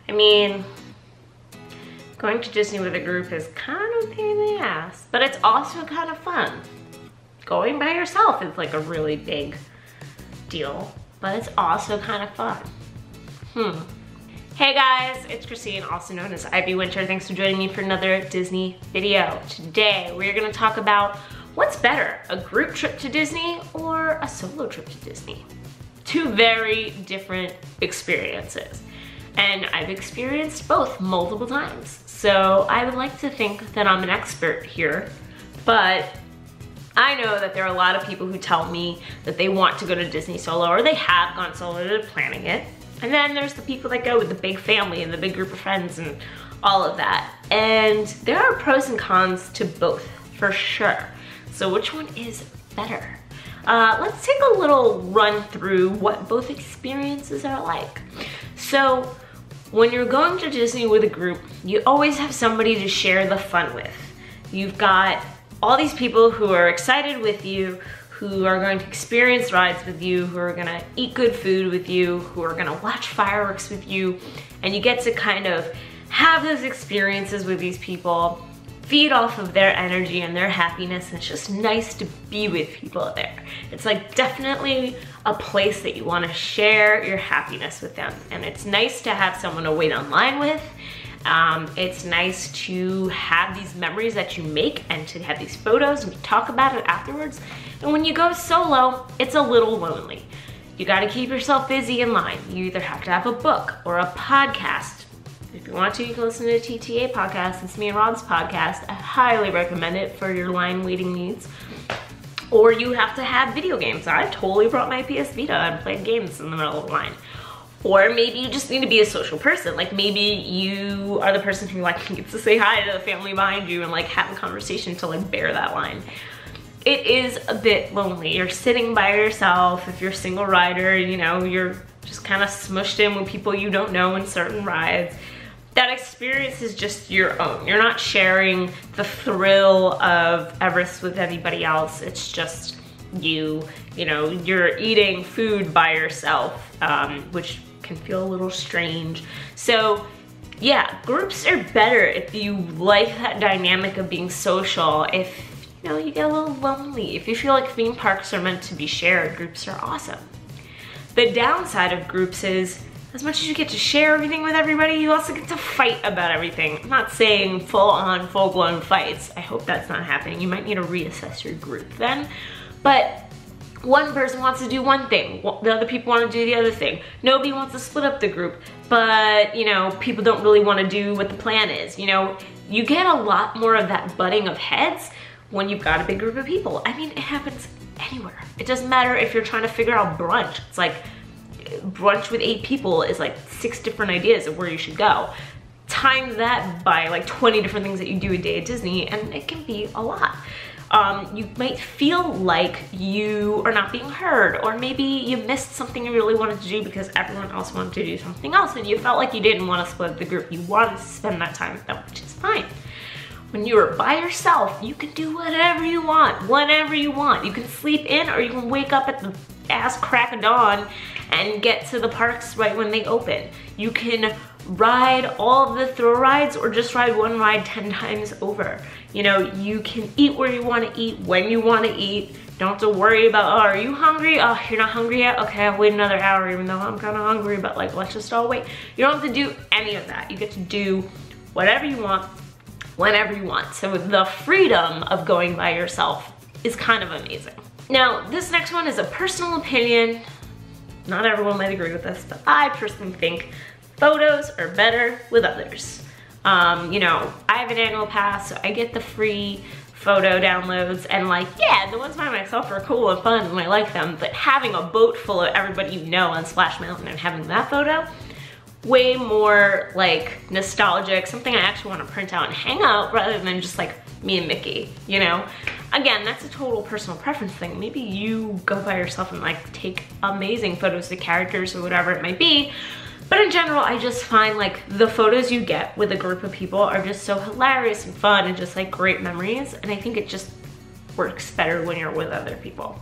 I mean, going to Disney with a group is kind of a pain in the ass, but it's also kind of fun. Going by yourself is like a really big deal, but it's also kind of fun. Hey guys, it's Christine, also known as IvyWinter. Thanks for joining me for another Disney video. Today, we're gonna talk about what's better, a group trip to Disney or a solo trip to Disney. Two very different experiences. And I've experienced both multiple times. So I would like to think that I'm an expert here, but I know that there are a lot of people who tell me that they want to go to Disney solo or they have gone solo, they're planning it. And then there's the people that go with the big family and the big group of friends and all of that. And there are pros and cons to both, for sure. So which one is better? Let's take a little run through what both experiences are like. So when you're going to Disney with a group, you always have somebody to share the fun with. You've got all these people who are excited with you, who are going to experience rides with you, who are gonna eat good food with you, who are gonna watch fireworks with you, and you get to kind of have those experiences with these people, feed off of their energy and their happiness, and it's just nice to be with people there. It's like definitely a place that you wanna share your happiness with them, and it's nice to have someone to wait online with. It's nice to have these memories that you make and to have these photos and talk about it afterwards. And when you go solo, it's a little lonely. You gotta keep yourself busy in line. You either have to have a book or a podcast. If you want to, you can listen to the TTA podcast. It's me and Rob's podcast. I highly recommend it for your line waiting needs. Or you have to have video games. I totally brought my PS Vita and played games in the middle of the line. Or maybe you just need to be a social person. Like maybe you are the person who like gets to say hi to the family behind you and like have a conversation to like bear that line. It is a bit lonely. You're sitting by yourself. If you're a single rider, you know, you're just kind of smushed in with people you don't know in certain rides. That experience is just your own. You're not sharing the thrill of Everest with anybody else. It's just you know, you're eating food by yourself, which can feel a little strange. So yeah, groups are better if you like that dynamic of being social. If you know, you get a little lonely. If you feel like theme parks are meant to be shared, groups are awesome. The downside of groups is, as much as you get to share everything with everybody, you also get to fight about everything. I'm not saying full-on, full-blown fights. I hope that's not happening. You might need to reassess your group then. But one person wants to do one thing, the other people want to do the other thing. Nobody wants to split up the group, but you know, people don't really want to do what the plan is. You know, you get a lot more of that butting of heads when you've got a big group of people. I mean, it happens anywhere. It doesn't matter if you're trying to figure out brunch. It's like brunch with 8 people is like 6 different ideas of where you should go. Times that by like 20 different things that you do a day at Disney, and it can be a lot. You might feel like you are not being heard, or maybe you missed something you really wanted to do because everyone else wanted to do something else and you felt like you didn't want to split the group. You wanted to spend that time with them, which is fine. When you are by yourself, you can do whatever you want, whenever you want. You can sleep in or you can wake up at the ass crack of dawn and get to the parks right when they open. You can ride all of the thrill rides or just ride one ride 10 times over. You know, you can eat where you want to eat, when you want to eat. Don't have to worry about, oh, are you hungry? Oh, you're not hungry yet? Okay, I'll wait another hour even though I'm kind of hungry, but like, let's just all wait. You don't have to do any of that. You get to do whatever you want, whenever you want. So the freedom of going by yourself is kind of amazing. Now, this next one is a personal opinion. Not everyone might agree with this, but I personally think photos are better with others. You know, I have an annual pass, so I get the free photo downloads, and like, yeah, the ones by myself are cool and fun and I like them, but having a boat full of everybody you know on Splash Mountain and having that photo, way more like nostalgic, something I actually want to print out and hang out rather than just like me and Mickey, you know? Again, that's a total personal preference thing. Maybe you go by yourself and like take amazing photos of characters or whatever it might be. But in general, I just find like the photos you get with a group of people are just so hilarious and fun and just like great memories. And I think it just works better when you're with other people.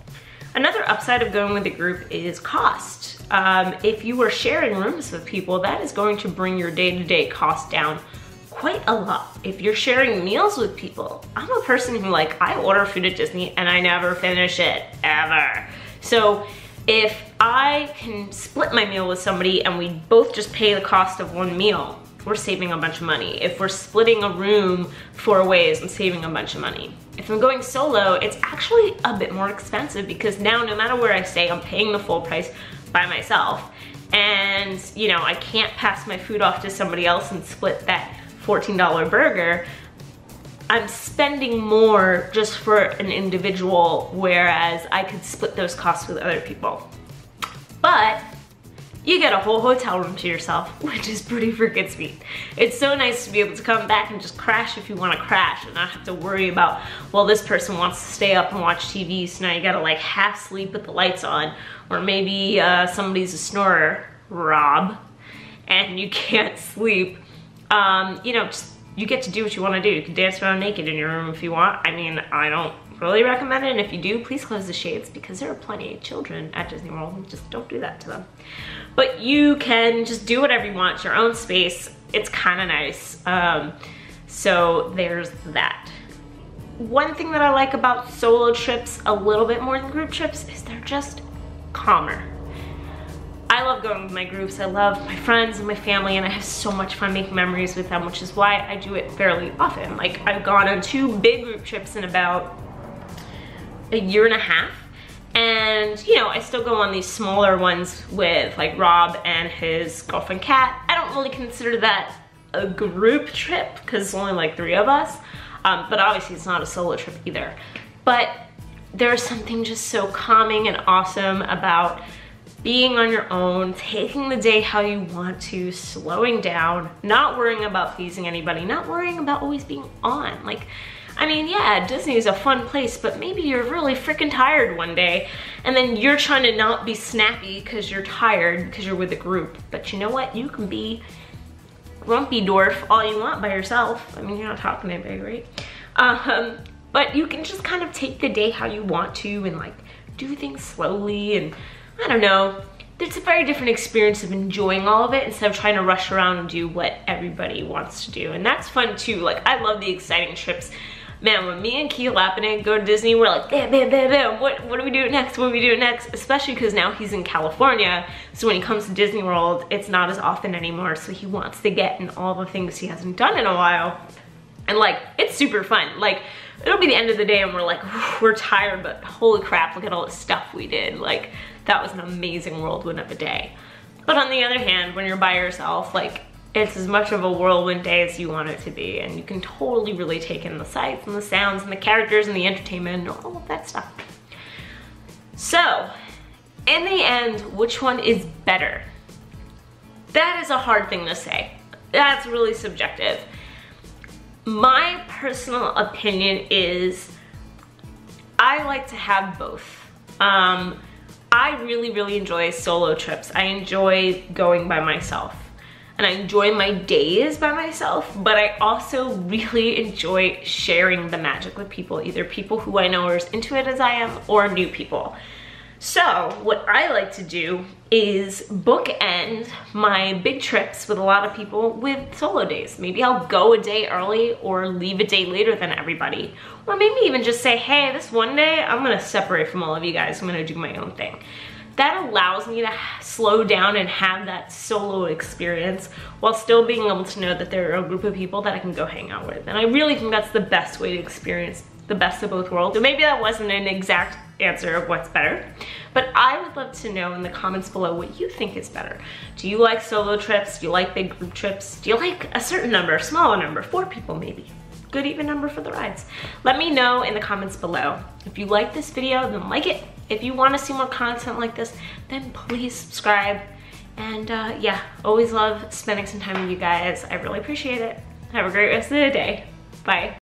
Another upside of going with a group is cost. if you are sharing rooms with people, that is going to bring your day-to-day cost down quite a lot. If you're sharing meals with people, I'm a person who I order food at Disney and I never finish it, ever. So if I can split my meal with somebody and we both just pay the cost of one meal, we're saving a bunch of money. If we're splitting a room 4 ways, I'm saving a bunch of money. If I'm going solo, it's actually a bit more expensive because now no matter where I stay, I'm paying the full price by myself. And you know, I can't pass my food off to somebody else and split that $14 burger. I'm spending more just for an individual, whereas I could split those costs with other people. But you get a whole hotel room to yourself, which is pretty freaking sweet. It's so nice to be able to come back and just crash if you want to crash and not have to worry about, well, this person wants to stay up and watch TV, so now you gotta half sleep with the lights on, or maybe somebody's a snorer, Rob, and you can't sleep. You know, you get to do what you want to do. You can dance around naked in your room if you want. I mean, I don't really recommend it, and if you do, please close the shades because there are plenty of children at Disney World. Just don't do that to them. But you can just do whatever you want, your own space. It's kind of nice. So there's that. One thing that I like about solo trips a little bit more than group trips is they're just calmer. I love going with my groups. I love my friends and my family, and I have so much fun making memories with them, which is why I do it fairly often. I've gone on 2 big group trips in about a year and a half. And you know, I still go on these smaller ones with Rob and his girlfriend Kat. I don't really consider that a group trip because it's only 3 of us. But obviously it's not a solo trip either. But there's something just so calming and awesome about being on your own, taking the day how you want to, slowing down, not worrying about pleasing anybody, not worrying about always being on. I mean, yeah, Disney is a fun place, but maybe you're really freaking tired one day, and then you're trying to not be snappy because you're tired because you're with a group. But you know what? You can be grumpy dwarf all you want by yourself. I mean, you're not talking to anybody, right? But you can just kind of take the day how you want to and do things slowly, and I don't know. It's a very different experience of enjoying all of it instead of trying to rush around and do what everybody wants to do. And that's fun too. I love the exciting trips. Man, when me and Key Lappin go to Disney, we're bam, bam, bam, bam. What do we do next? What do we do next? Especially because now he's in California. So when he comes to Disney World, it's not as often anymore. So he wants to get in all the things he hasn't done in a while. And it's super fun. It'll be the end of the day and we're tired, but holy crap, look at all the stuff we did. That was an amazing whirlwind of a day. But on the other hand, when you're by yourself, it's as much of a whirlwind day as you want it to be, and you can totally really take in the sights and the sounds and the characters and the entertainment and all of that stuff. So, in the end, which one is better? That is a hard thing to say. That's really subjective. My personal opinion is I like to have both. I really, really enjoy solo trips. I enjoy going by myself. And I enjoy my days by myself, but I also really enjoy sharing the magic with people, either people who I know are as into it as I am or new people. So what I like to do is bookend my big trips with a lot of people with solo days. Maybe I'll go a day early or leave a day later than everybody. Or maybe even just say, hey, this one day I'm gonna separate from all of you guys. I'm gonna do my own thing. That allows me to slow down and have that solo experience while still being able to know that there are a group of people that I can go hang out with. And I really think that's the best way to experience the best of both worlds. And maybe that wasn't an exact answer of what's better, but I would love to know in the comments below what you think is better. Do you like solo trips? Do you like big group trips? Do you like a certain number, a smaller number, 4 people maybe? Good even number for the rides. Let me know in the comments below. If you like this video, then like it. If you want to see more content like this, then please subscribe. And yeah, always love spending some time with you guys. I really appreciate it. Have a great rest of the day. Bye.